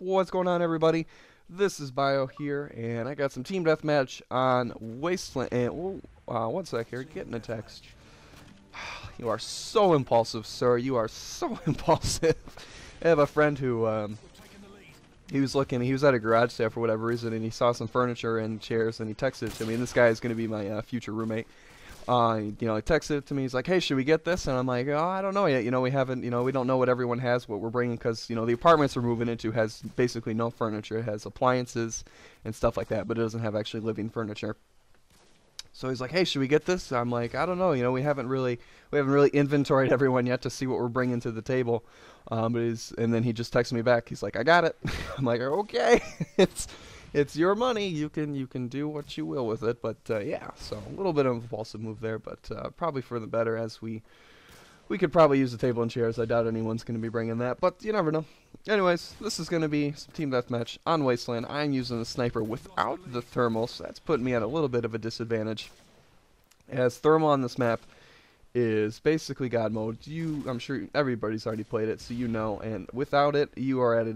What's going on, everybody? This is Bio here, and I got some team deathmatch on Wasteland. And one sec here, getting a text. You are so impulsive, sir. You are so impulsive. I have a friend who he was at a garage sale for whatever reason, and he saw some furniture and chairs, and he texted it to me. And this guy is going to be my future roommate. He texted it to me. He's like, "Hey, should we get this?" And I'm like, "Oh, I don't know yet. We haven't. We don't know what everyone has, what we're bringing, because the apartments we're moving into has basically no furniture. It has appliances and stuff like that, but it doesn't have actually living furniture." So he's like, "Hey, should we get this?" I'm like, "I don't know. We haven't really inventoried everyone yet to see what we're bringing to the table." And then he just texted me back. He's like, "I got it." I'm like, "Okay." It's your money. You can do what you will with it. But yeah, so a little bit of an impulsive move there, but probably for the better, as we could probably use the table and chairs. I doubt anyone's going to be bringing that, but you never know. Anyways, this is going to be some team deathmatch on Wasteland. I'm using the sniper without the thermal, so that's putting me at a little bit of a disadvantage, as thermal on this map is basically God mode. I'm sure everybody's already played it, so and without it, you are at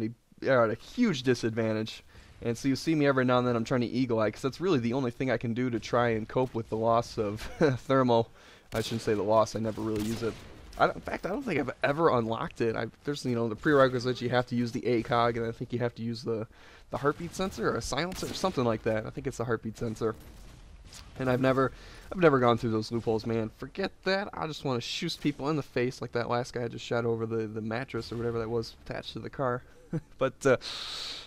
a huge disadvantage. And so you see me every now and then, I'm trying to eagle eye, because that's really the only thing I can do to try and cope with the loss of thermal. I shouldn't say the loss, I never really use it. In fact, I don't think I've ever unlocked it. There's the prerequisites. You have to use the ACOG, and I think you have to use the heartbeat sensor or a silencer or something like that. I think it's the heartbeat sensor. And I've never gone through those loopholes, man. Forget that. I just want to shoot people in the face like that last guy I just shot over the mattress or whatever that was attached to the car. But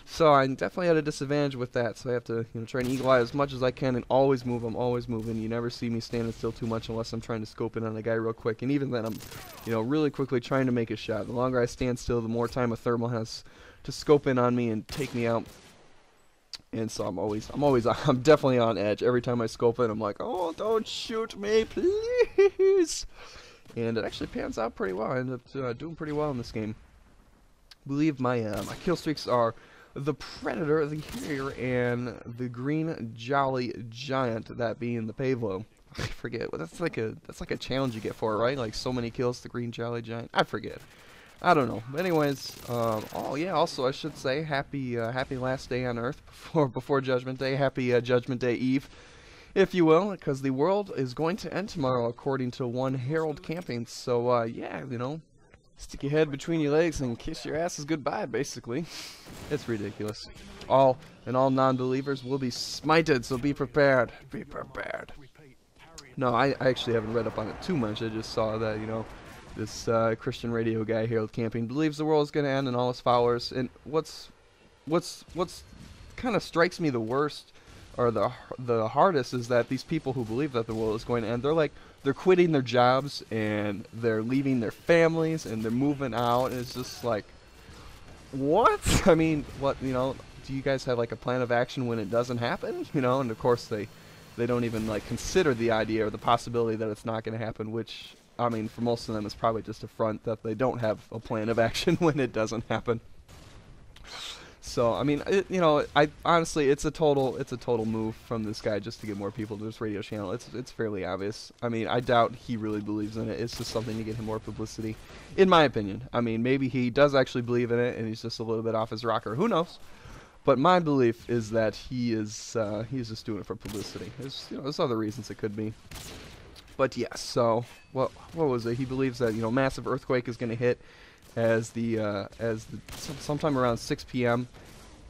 so I'm definitely at a disadvantage with that. So I have to try and eagle eye as much as I can and always move. I'm always moving. You never see me standing still too much unless I'm trying to scope in on a guy real quick. And even then, I'm really quickly trying to make a shot. The longer I stand still, the more time a thermal has to scope in on me and take me out. And so I'm definitely on edge. Every time I scope in, I'm like, "Oh, don't shoot me, please." And it actually pans out pretty well. I end up doing pretty well in this game. I believe my kill streaks are the Predator, the Harrier, and the Green Jolly Giant. That being the Pavlo. I forget. That's like a challenge you get for it, right? Like so many kills, the Green Jolly Giant. I forget. I don't know. But anyways, oh yeah. Also, I should say happy last day on Earth before Judgment Day. Happy Judgment Day Eve, if you will, because the world is going to end tomorrow, according to one Herald Camping. So yeah, stick your head between your legs and kiss your asses goodbye, basically. It's ridiculous. All non-believers will be smited, so be prepared. Be prepared. No, I actually haven't read up on it too much. I just saw that, this Christian radio guy, Harold Camping, believes the world is going to end and all its followers. And what's kind of strikes me the worst, or the hardest, is that these people who believe that the world is going to end, they're quitting their jobs and they're leaving their families and they're moving out. And it's just like, what? I mean, what, do you guys have like a plan of action when it doesn't happen? And of course they don't even like consider the idea or the possibility that it's not going to happen, which, I mean, for most of them is probably just a front that they don't have a plan of action when it doesn't happen. So I mean, I honestly, it's a total move from this guy just to get more people to this radio channel. It's fairly obvious. I mean, I doubt he really believes in it. It's just something to get him more publicity, in my opinion. I mean, maybe he does actually believe in it and he's just a little bit off his rocker. Who knows? But my belief is that he's just doing it for publicity. There's other reasons it could be. But yes, so what was it? He believes that massive earthquake is going to hit as sometime around 6 p.m.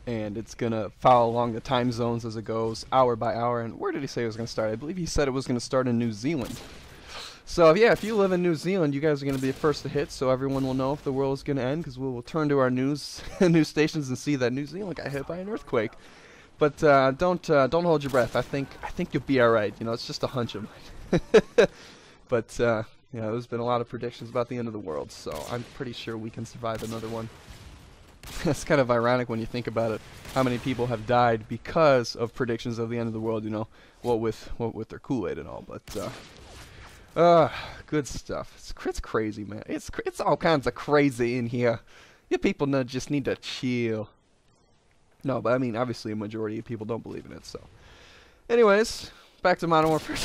and it's gonna follow along the time zones as it goes, hour by hour. And where did he say it was gonna start? I believe he said it was gonna start in New Zealand. So yeah, if you live in New Zealand, you guys are gonna be the first to hit, so everyone will know if the world is gonna end, because we'll turn to our news stations and see that New Zealand got hit by an earthquake. But don't hold your breath. I think you'll be all right. It's just a hunch of mine. But there's been a lot of predictions about the end of the world, so I'm pretty sure we can survive another one. It's kind of ironic when you think about it, how many people have died because of predictions of the end of the world, what with their Kool-Aid and all. But good stuff. It's crazy, man. It's all kinds of crazy in here. You people just need to chill. No, but I mean, obviously a majority of people don't believe in it, so. Anyways, back to Modern Warfare.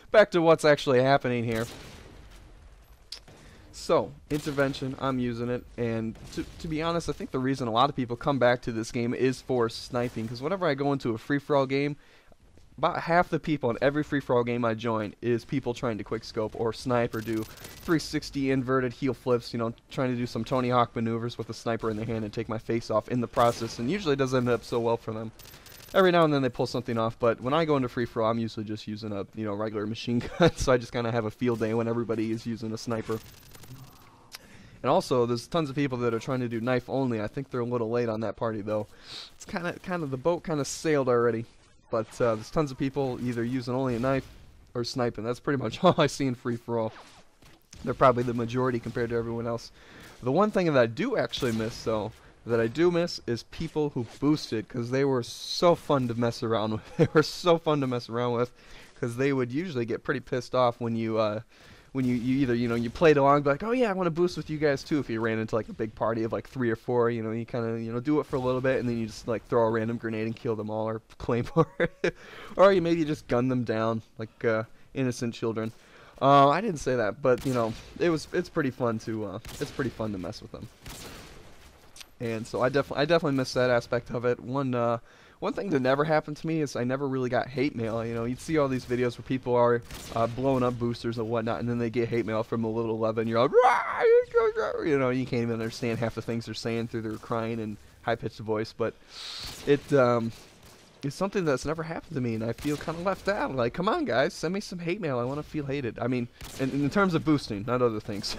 Back to what's actually happening here. So, intervention, I'm using it, and to be honest, I think the reason a lot of people come back to this game is for sniping, because whenever I go into a free-for-all game, about half the people in every free-for-all game I join is people trying to quickscope or snipe or do 360 inverted heel flips, you know, trying to do some Tony Hawk maneuvers with a sniper in their hand and take my face off in the process, and usually it doesn't end up so well for them. Every now and then they pull something off, but when I go into free-for-all, I'm usually just using a, you know, regular machine gun, so I just kind of have a field day when everybody is using a sniper. And also, there's tons of people that are trying to do knife only. I think they're a little late on that party, though. It's kind of the boat kind of sailed already. But there's tons of people either using only a knife or sniping. That's pretty much all I see in free-for-all. They're probably the majority compared to everyone else. The one thing that I do actually miss, though, is people who boosted, because they were so fun to mess around with. They were so fun to mess around with, because they would usually get pretty pissed off when you either, you know, you played along, like, oh yeah, I want to boost with you guys too. If you ran into like a big party of like 3 or 4, you know, you kind of, you know, do it for a little bit, and then you just like throw a random grenade and kill them all, or claymore, or you maybe just gun them down like innocent children. I didn't say that, but you know, it's pretty fun to mess with them. And so I definitely miss that aspect of it. One thing that never happened to me is I never really got hate mail. You know, you'd see all these videos where people are blowing up boosters and whatnot, and then they get hate mail from a little 11. You're like, rah! You know, you can't even understand half the things they're saying through their crying and high-pitched voice. But it's something that's never happened to me, and I feel kind of left out. Like, come on, guys, send me some hate mail. I want to feel hated. I mean, in terms of boosting, not other things.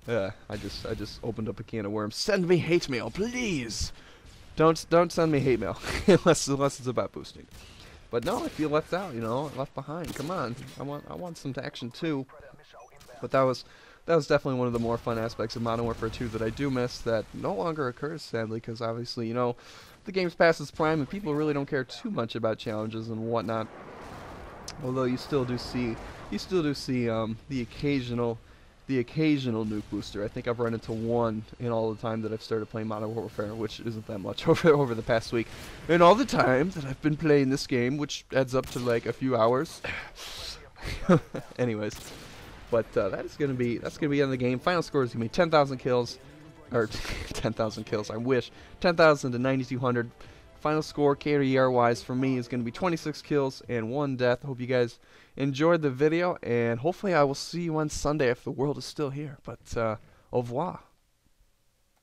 I just opened up a can of worms. Send me hate mail, please. Don't send me hate mail unless it's about boosting. But no, I feel left out, you know, left behind. Come on, I want some action too. But that was definitely one of the more fun aspects of Modern Warfare 2 that I do miss, that no longer occurs, sadly, because obviously, you know, the game's past its prime and people really don't care too much about challenges and whatnot. Although you still do see the occasional nuke booster. I think I've run into one in all the time that I've started playing Modern Warfare, which isn't that much over the past week. And all the time that I've been playing this game, which adds up to like a few hours. Anyways, but that's gonna be the end of the game. Final score is gonna be 10,000 kills, or 10,000 kills. I wish 10,000 to 9,200. Final score, KDR wise, for me is going to be 26 kills and 1 death. Hope you guys enjoyed the video, and hopefully I will see you on Sunday if the world is still here. But au revoir.